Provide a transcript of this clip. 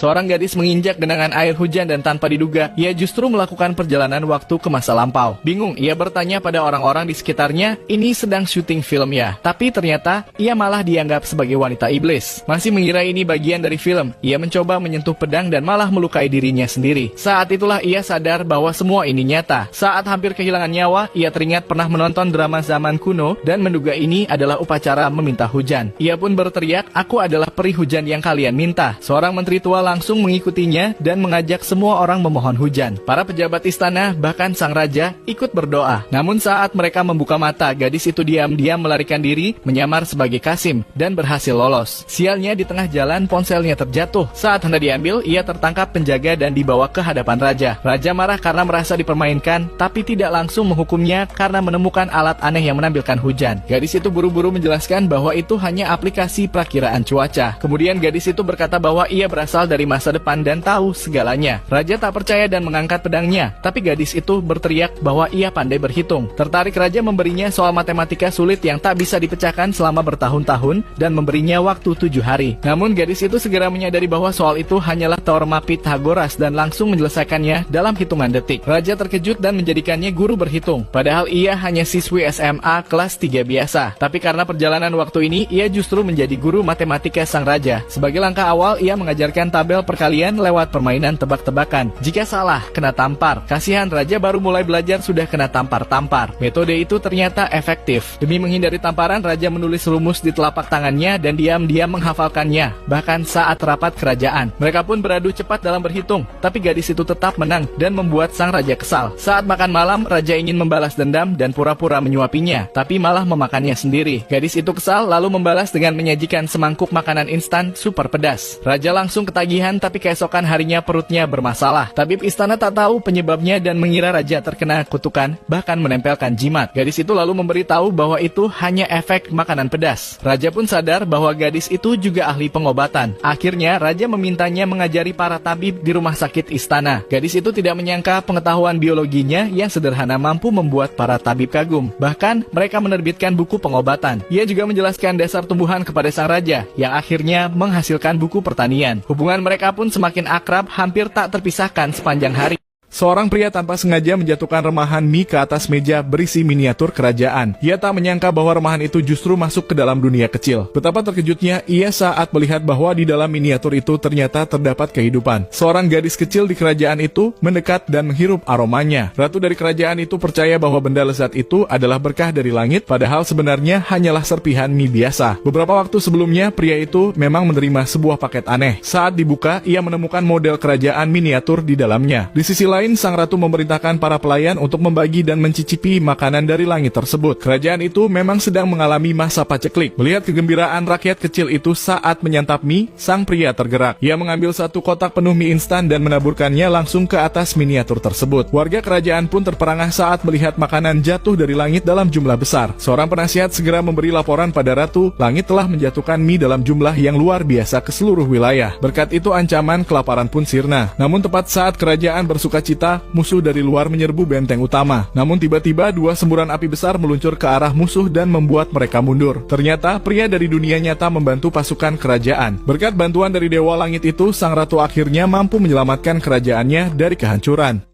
seorang gadis menginjak genangan air hujan dan tanpa diduga, ia justru melakukan perjalanan waktu ke masa lampau. Bingung, ia bertanya pada orang-orang di sekitarnya, ini sedang syuting film ya. Tapi ternyata, ia malah dianggap sebagai wanita iblis. Masih mengira ini bagian dari film, ia mencoba menyentuh pedang dan malah melukai dirinya sendiri. Saat itulah ia sadar bahwa semua ini nyata. Saat hampir kehilangan nyawa, ia teringat pernah menonton drama zaman kuno dan menduga ini adalah upacara meminta hujan. Ia pun berteriak, aku adalah peri hujan yang kalian minta. Seorang menteri tua langsung mengikutinya dan mengajak semua orang memohon hujan. Para pejabat istana, bahkan sang raja, ikut berdoa. Namun saat mereka membuka mata, gadis itu diam-diam melarikan diri, menyamar sebagai Kasim, dan berhasil lolos. Sialnya di tengah jalan ponselnya terjatuh. Saat hendak diambil, ia tertangkap penjaga dan dibawa ke hadapan raja. Raja marah karena merasa dipermainkan, tapi tidak langsung menghukumnya karena menemukan alat aneh yang menampilkan hujan. Gadis itu buru-buru menjelaskan bahwa itu hanya aplikasi perakiraan cuaca. Kemudian gadis itu berkata bahwa ia berasal dari masa depan dan tahu segalanya. Raja tak percaya dan mengangkat pedangnya, tapi gadis itu berteriak bahwa ia pandai berhitung. Tertarik, raja memberinya soal matematika sulit yang tak bisa dipecahkan selama bertahun-tahun dan memberinya waktu 7 hari. Namun gadis itu segera menyadari bahwa soal itu hanyalah teorema Pythagoras dan langsung menyelesaikannya dalam hitungan detik. Raja terkejut dan menjadikannya guru berhitung, padahal ia hanya siswi SMA kelas 3 biasa. Tapi karena perjalanan waktu ini, ia justru menjadi guru matematika sang raja. Sebagai langkah awal, ia mengajarkan tabel perkalian lewat permainan tebak-tebakan. Jika salah, kena tampar. Kasihan, raja baru mulai belajar sudah kena tampar-tampar. Metode itu ternyata efektif. Demi menghindari tamparan, raja menulis rumus di telapak tangannya dan diam-diam menghafalkannya. Bahkan saat rapat kerajaan, mereka pun beradu cepat dalam berhitung. Tapi gadis itu tetap menang dan membuat sang raja kesal. Saat makan malam, raja ingin membalas dendam dan pura-pura menyuapinya, tapi malah memakannya sendiri. Gadis itu kesal lalu membalas dengan menyajikan semangkuk makanan instan super pedas. Raja langsung ketagihan, tapi keesokan harinya perutnya bermasalah. Tabib istana tak tahu penyebabnya dan mengira raja terkena kutukan, bahkan menempelkan jimat. Gadis itu lalu memberitahu bahwa itu hanya efek makanan pedas. Raja pun sadar bahwa gadis itu juga ahli pengobatan. Akhirnya, raja memintanya mengajari para tabib di rumah sakit istana. Gadis itu tidak menyangka pengetahuan biologinya yang sederhana mampu membuat para tabib kagum. Bahkan, mereka menerbitkan buku pengobatan. Ia juga menjelaskan dasar tumbuhan kepada sang raja, yang akhirnya menghasilkan buku pertanian. Hubungan mereka pun semakin akrab, hampir tak terpisahkan sepanjang hari. Seorang pria tanpa sengaja menjatuhkan remahan mie ke atas meja berisi miniatur kerajaan. Ia tak menyangka bahwa remahan itu justru masuk ke dalam dunia kecil. Betapa terkejutnya ia saat melihat bahwa di dalam miniatur itu ternyata terdapat kehidupan. Seorang gadis kecil di kerajaan itu mendekat dan menghirup aromanya. Ratu dari kerajaan itu percaya bahwa benda lezat itu adalah berkah dari langit, padahal sebenarnya hanyalah serpihan mie biasa. Beberapa waktu sebelumnya, pria itu memang menerima sebuah paket aneh. Saat dibuka, ia menemukan model kerajaan miniatur di dalamnya. Di sisi lain, sang ratu memerintahkan para pelayan untuk membagi dan mencicipi makanan dari langit tersebut. Kerajaan itu memang sedang mengalami masa paceklik. Melihat kegembiraan rakyat kecil itu saat menyantap mie, sang pria tergerak. Ia mengambil satu kotak penuh mie instan dan menaburkannya langsung ke atas miniatur tersebut. Warga kerajaan pun terperangah saat melihat makanan jatuh dari langit dalam jumlah besar. Seorang penasihat segera memberi laporan pada ratu, langit telah menjatuhkan mie dalam jumlah yang luar biasa ke seluruh wilayah. Berkat itu ancaman kelaparan pun sirna. Namun tepat saat kerajaan bersukacita, musuh dari luar menyerbu benteng utama. Namun tiba-tiba 2 semburan api besar meluncur ke arah musuh dan membuat mereka mundur. Ternyata pria dari dunia nyata membantu pasukan kerajaan. Berkat bantuan dari dewa langit itu, sang ratu akhirnya mampu menyelamatkan kerajaannya dari kehancuran.